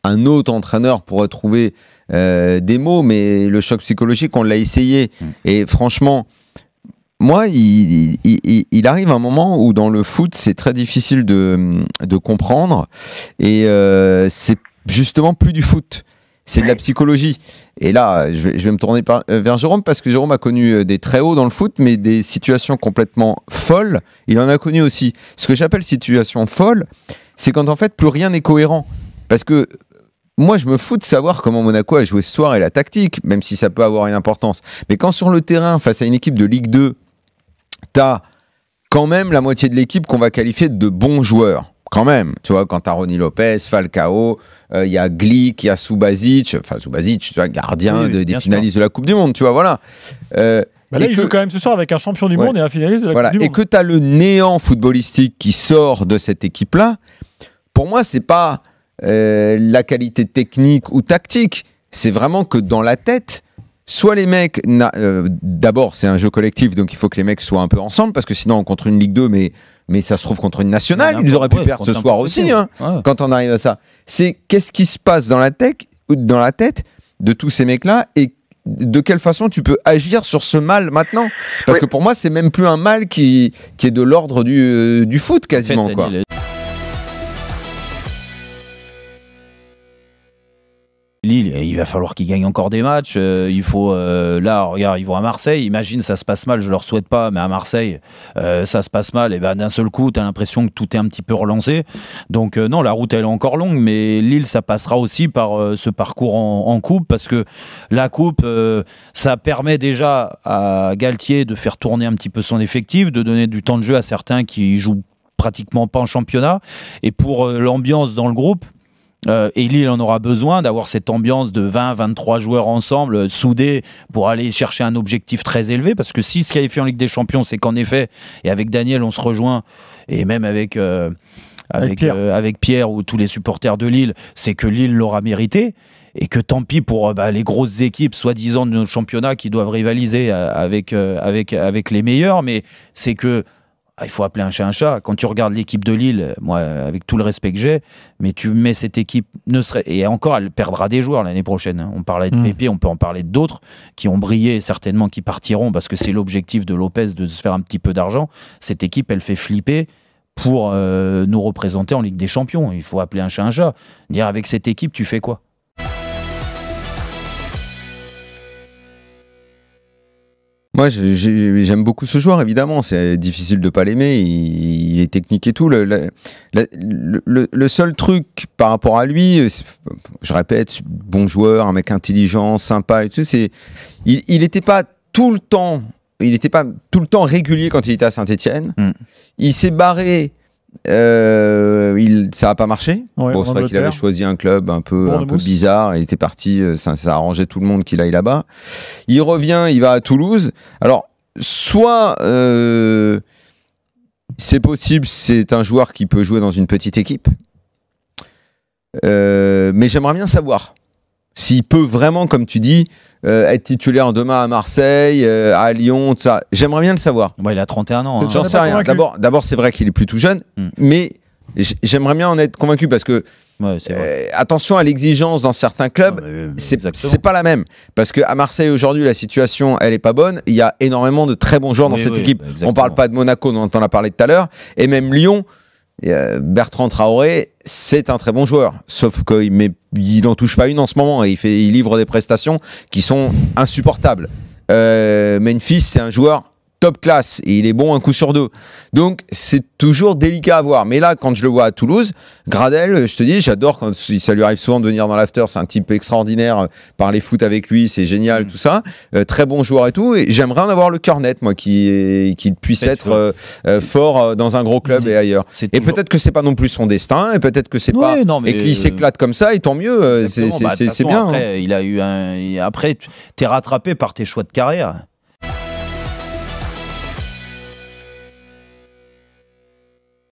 un autre entraîneur pourrait trouver des mots, mais le choc psychologique, on l'a essayé. Et franchement, moi, il arrive un moment où dans le foot, c'est très difficile de comprendre. Et c'est justement plus du foot. C'est de la psychologie. Et là, je vais me tourner vers Jérôme, parce que Jérôme a connu des très hauts dans le foot, mais des situations complètement folles, il en a connu aussi. Ce que j'appelle situation folle, c'est quand en fait plus rien n'est cohérent. Parce que moi, je me fous de savoir comment Monaco a joué ce soir et la tactique, même si ça peut avoir une importance. Mais quand sur le terrain, face à une équipe de Ligue 2, t'as quand même la moitié de l'équipe qu'on va qualifier de bons joueurs. Quand même, tu vois, quand t'as Rony Lopez, Falcao, il y a Glick, il y a Subasic, tu vois, gardien des finalistes de la Coupe du Monde, tu vois, voilà. Là, il joue quand même ce soir avec un champion du monde et un finaliste de la Coupe du Monde. Et que t'as le néant footballistique qui sort de cette équipe-là, pour moi, c'est pas la qualité technique ou tactique, c'est vraiment que dans la tête, soit les mecs, d'abord, c'est un jeu collectif, donc il faut que les mecs soient un peu ensemble, parce que sinon, on contre une Ligue 2, mais ça se trouve contre une nationale, ils auraient pu perdre ce soir aussi, hein, quand on arrive à ça. C'est qu'est-ce qui se passe dans la tête de tous ces mecs-là, et de quelle façon tu peux agir sur ce mal maintenant. Parce que pour moi, c'est même plus un mal qui est de l'ordre du foot, quasiment. En fait, quoi. Lille, il va falloir qu'ils gagnent encore des matchs. Il faut là, regarde, ils vont à Marseille. Imagine, ça se passe mal. Je leur souhaite pas, mais à Marseille, ça se passe mal. Et ben d'un seul coup, tu as l'impression que tout est un petit peu relancé. Donc non, la route elle est encore longue, mais Lille, ça passera aussi par ce parcours en coupe, parce que la coupe, ça permet déjà à Galtier de faire tourner un petit peu son effectif, de donner du temps de jeu à certains qui jouent pratiquement pas en championnat. Et pour l'ambiance dans le groupe. Et Lille en aura besoin d'avoir cette ambiance de 20-23 joueurs ensemble, soudés, pour aller chercher un objectif très élevé, parce que si se qualifier en Ligue des Champions, c'est qu'en effet, et avec Daniel on se rejoint, et même avec Pierre ou tous les supporters de Lille, c'est que Lille l'aura mérité, et que tant pis pour les grosses équipes soi-disant de notre championnat qui doivent rivaliser avec les meilleurs, mais c'est que il faut appeler un chat un chat. Quand tu regardes l'équipe de Lille, moi, avec tout le respect que j'ai, mais tu mets cette équipe, et encore, elle perdra des joueurs l'année prochaine. On parlait de Pépé, on peut en parler d'autres qui ont brillé, certainement qui partiront, parce que c'est l'objectif de Lopez de se faire un petit peu d'argent. Cette équipe, elle fait flipper pour nous représenter en Ligue des Champions. Il faut appeler un chat un chat. Dire, avec cette équipe, tu fais quoi ? Moi, j'aime beaucoup ce joueur, évidemment. C'est difficile de ne pas l'aimer. Il est technique et tout. Le seul truc par rapport à lui, je répète, bon joueur, un mec intelligent, sympa et tout, il n'était pas tout le temps régulier quand il était à Saint-Etienne. Il s'est barré. Ça n'a pas marché. Bon, c'est vrai qu'il avait choisi un club un peu bizarre. Il était parti, ça a arrangé tout le monde qu'il aille là-bas. Il revient, il va à Toulouse. Alors, soit c'est possible, c'est un joueur qui peut jouer dans une petite équipe. Mais j'aimerais bien savoir s'il peut vraiment, comme tu dis, être titulaire demain à Marseille, à Lyon, tout ça. J'aimerais bien le savoir. Bon, il a 31 ans. Hein. J'en sais rien. D'abord, c'est vrai qu'il est plutôt jeune, mais j'aimerais bien en être convaincu, parce que attention à l'exigence dans certains clubs, c'est pas la même. Parce qu'à Marseille aujourd'hui, la situation, elle est pas bonne. Il y a énormément de très bons joueurs dans cette équipe. On parle pas de Monaco, dont on a parlé tout à l'heure, et même Lyon. Bertrand Traoré, c'est un très bon joueur, sauf qu'il n'en touche pas une en ce moment, et il livre des prestations qui sont insupportables. Memphis, c'est un joueur top classe et il est bon un coup sur deux. Donc c'est toujours délicat à voir. Mais là, quand je le vois à Toulouse, Gradel, je te dis, j'adore quand ça lui arrive souvent de venir dans l'after. C'est un type extraordinaire. Parler foot avec lui, c'est génial, tout ça. Très bon joueur et tout. Et j'aimerais en avoir le cœur net, moi, qu'il puisse être fort dans un gros club et ailleurs. Et peut-être que c'est pas non plus son destin. Et peut-être que c'est pas. Et qu'il s'éclate comme ça. Et tant mieux. C'est bien. Après, il a eu après, t'es rattrapé par tes choix de carrière.